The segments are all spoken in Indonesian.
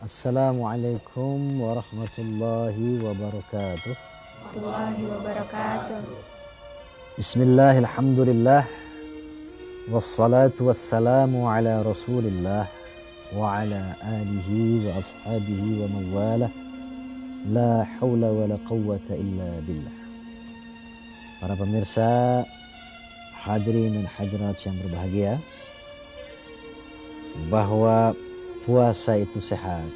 Assalamualaikum warahmatullahi wabarakatuh. Warahmatullahi wabarakatuh. Bismillah, alhamdulillah, wassalatu wassalamu ala rasulillah wa ala alihi wa ashabihi wa mawalah. La hawla wa la quwwata illa billah. Para pemirsa, hadirin dan hadirat yang berbahagia, bahwa puasa itu sehat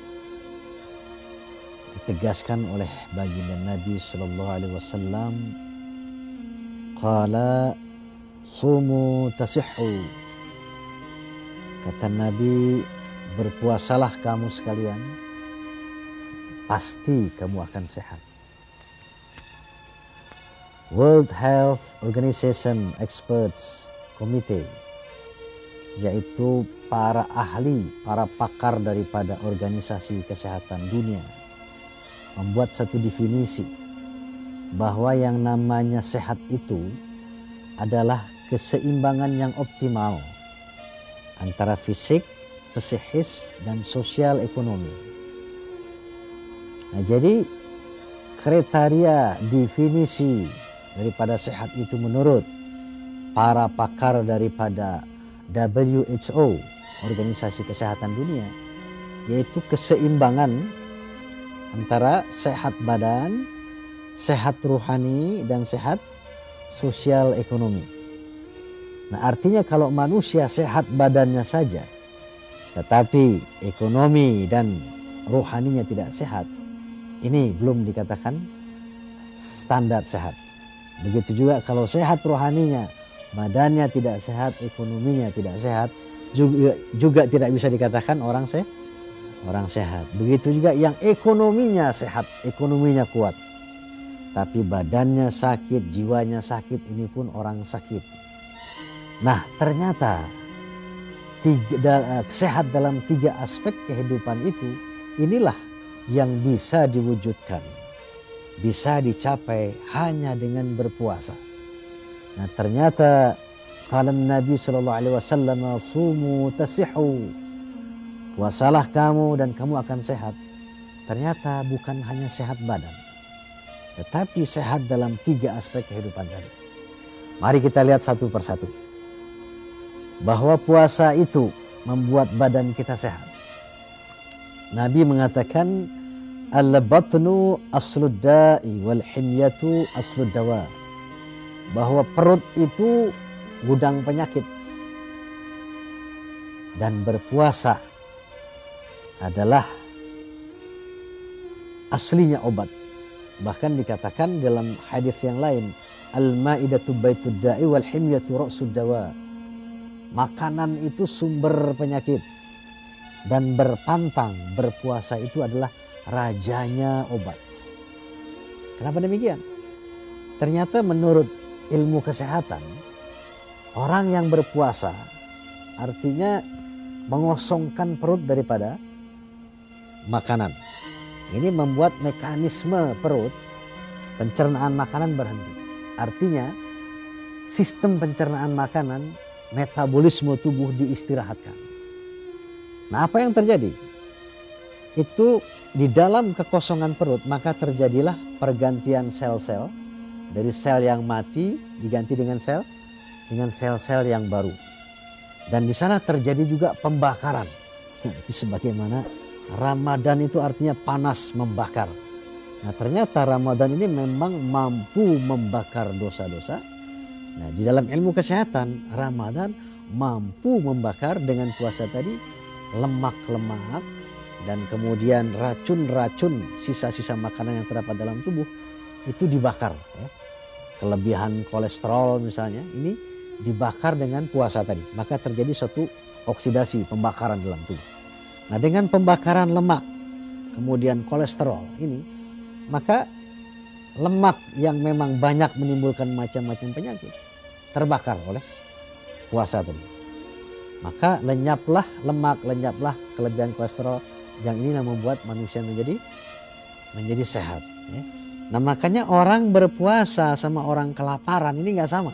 ditegaskan oleh baginda Nabi Sallallahu Alaihi Wasallam. Qala sumu tasihhu. Kata Nabi, berpuasalah kamu sekalian, pasti kamu akan sehat. World Health Organization Experts Committee, yaitu para ahli, para pakar daripada organisasi kesehatan dunia, membuat satu definisi bahwa yang namanya sehat itu adalah keseimbangan yang optimal antara fisik, psikis, dan sosial ekonomi. Nah, jadi kriteria definisi daripada sehat itu menurut para pakar daripada WHO, Organisasi Kesehatan Dunia, yaitu keseimbangan antara sehat badan, sehat rohani, dan sehat sosial ekonomi. Nah, artinya kalau manusia sehat badannya saja, tetapi ekonomi dan rohaninya tidak sehat, ini belum dikatakan standar sehat. Begitu juga kalau sehat rohaninya, badannya tidak sehat, ekonominya tidak sehat, juga tidak bisa dikatakan orang sehat. Begitu juga yang ekonominya sehat, ekonominya kuat, tapi badannya sakit, jiwanya sakit, ini pun orang sakit. Nah, ternyata sehat dalam 3 aspek kehidupan itu, inilah yang bisa diwujudkan, bisa dicapai hanya dengan berpuasa. Nah, ternyata kalau Nabi Sallallahu Alaihi Wasallam, sumu tasihhu, puasalah kamu dan kamu akan sehat. Ternyata bukan hanya sehat badan, tetapi sehat dalam 3 aspek kehidupan tadi. Mari kita lihat satu persatu. Bahwa puasa itu membuat badan kita sehat. Nabi mengatakan, al-batnu aslud da'i wal himyatu aslud dawa. Bahwa perut itu gudang penyakit dan berpuasa adalah aslinya obat. Bahkan dikatakan dalam hadis yang lain, al-ma'idatu baitud da'i wal himyatu ra'sud dawa. Makanan itu sumber penyakit dan berpantang, berpuasa itu adalah rajanya obat. Kenapa demikian? Ternyata menurut ilmu kesehatan, orang yang berpuasa artinya mengosongkan perut daripada makanan. Ini membuat mekanisme perut, pencernaan makanan berhenti. Artinya sistem pencernaan makanan, metabolisme tubuh diistirahatkan. Nah, apa yang terjadi? Itu di dalam kekosongan perut, maka terjadilah pergantian sel-sel. Dari sel yang mati diganti dengan sel-sel yang baru. Dan di sana terjadi juga pembakaran. Sebagaimana Ramadan itu artinya panas, membakar. Nah, ternyata Ramadan ini memang mampu membakar dosa-dosa. Nah, di dalam ilmu kesehatan, Ramadan mampu membakar dengan puasa tadi lemak-lemak dan kemudian racun-racun, sisa-sisa makanan yang terdapat dalam tubuh itu dibakar. Ya. Kelebihan kolesterol misalnya, ini dibakar dengan puasa tadi. Maka terjadi suatu oksidasi, pembakaran dalam tubuh. Nah, dengan pembakaran lemak, kemudian kolesterol ini, maka lemak yang memang banyak menimbulkan macam-macam penyakit terbakar oleh puasa tadi. Maka lenyaplah lemak, lenyaplah kelebihan kolesterol, yang ini yang membuat manusia menjadi sehat. Ya. Nah, makanya orang berpuasa sama orang kelaparan ini nggak sama.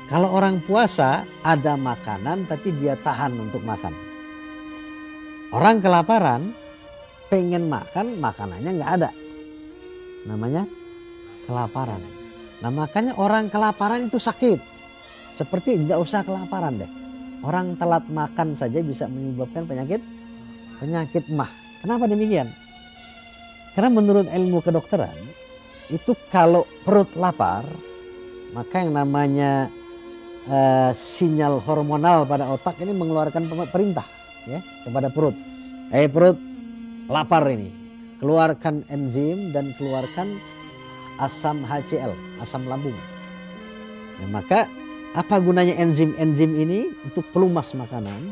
Kalau orang puasa ada makanan tapi dia tahan untuk makan. Orang kelaparan pengen makan, makanannya nggak ada. Namanya kelaparan. Nah makanya orang kelaparan itu sakit. Seperti nggak usah kelaparan deh. Orang telat makan saja bisa menyebabkan penyakit mah. Kenapa demikian? Karena menurut ilmu kedokteran itu kalau perut lapar, maka yang namanya sinyal hormonal pada otak ini mengeluarkan perintah ya kepada perut. Perut lapar ini, keluarkan enzim dan keluarkan asam HCl, asam lambung. Nah, maka apa gunanya enzim-enzim ini? Untuk pelumas makanan,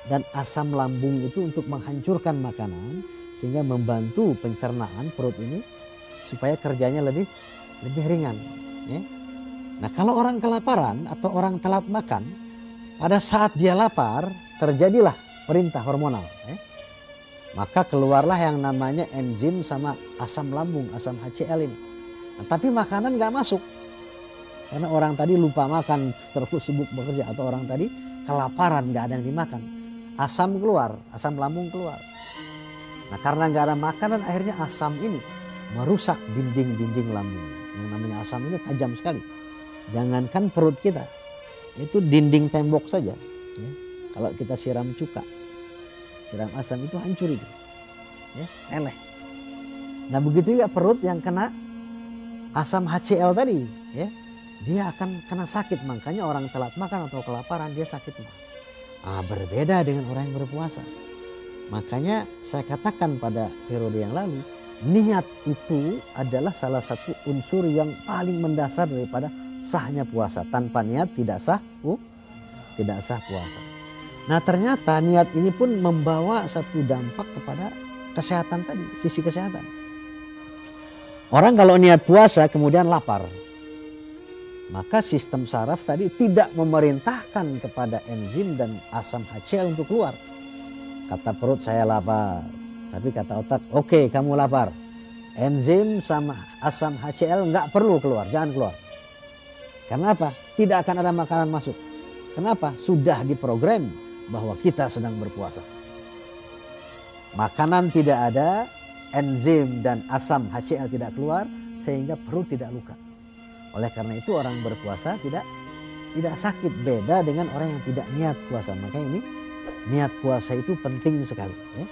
dan asam lambung itu untuk menghancurkan makanan sehingga membantu pencernaan perut ini supaya kerjanya lebih ringan. Ya. Nah kalau orang kelaparan atau orang telat makan, pada saat dia lapar terjadilah perintah hormonal. Ya. Maka keluarlah yang namanya enzim sama asam lambung, asam HCl ini. Nah, tapi makanan nggak masuk. Karena orang tadi lupa makan, terlalu sibuk bekerja. Atau orang tadi kelaparan, nggak ada yang dimakan. Asam keluar, asam lambung keluar. Nah karena nggak ada makanan, akhirnya asam ini merusak dinding-dinding lambung. Yang namanya asam ini tajam sekali. Jangankan perut kita, itu dinding tembok saja. Ya. Kalau kita siram cuka, siram asam itu hancur itu. Ya, eleh. Nah begitu juga perut yang kena asam HCl tadi. Ya, dia akan kena sakit. Makanya orang telat makan atau kelaparan dia sakit mah. Berbeda dengan orang yang berpuasa. Makanya saya katakan pada periode yang lalu, niat itu adalah salah satu unsur yang paling mendasar daripada sahnya puasa. Tanpa niat tidak sah puasa. Nah ternyata niat ini pun membawa satu dampak kepada kesehatan tadi, sisi kesehatan. Orang kalau niat puasa kemudian lapar, maka sistem saraf tadi tidak memerintahkan kepada enzim dan asam HCl untuk keluar. Kata perut saya lapar, tapi kata otak oke, kamu lapar. Enzim sama asam HCl nggak perlu keluar, jangan keluar. Karena apa? Tidak akan ada makanan masuk. Kenapa? Sudah diprogram bahwa kita sedang berpuasa. Makanan tidak ada, enzim dan asam HCl tidak keluar, sehingga perut tidak luka. Oleh karena itu orang berpuasa tidak sakit. Beda dengan orang yang tidak niat puasa. Makanya ini niat puasa itu penting sekali. Ya.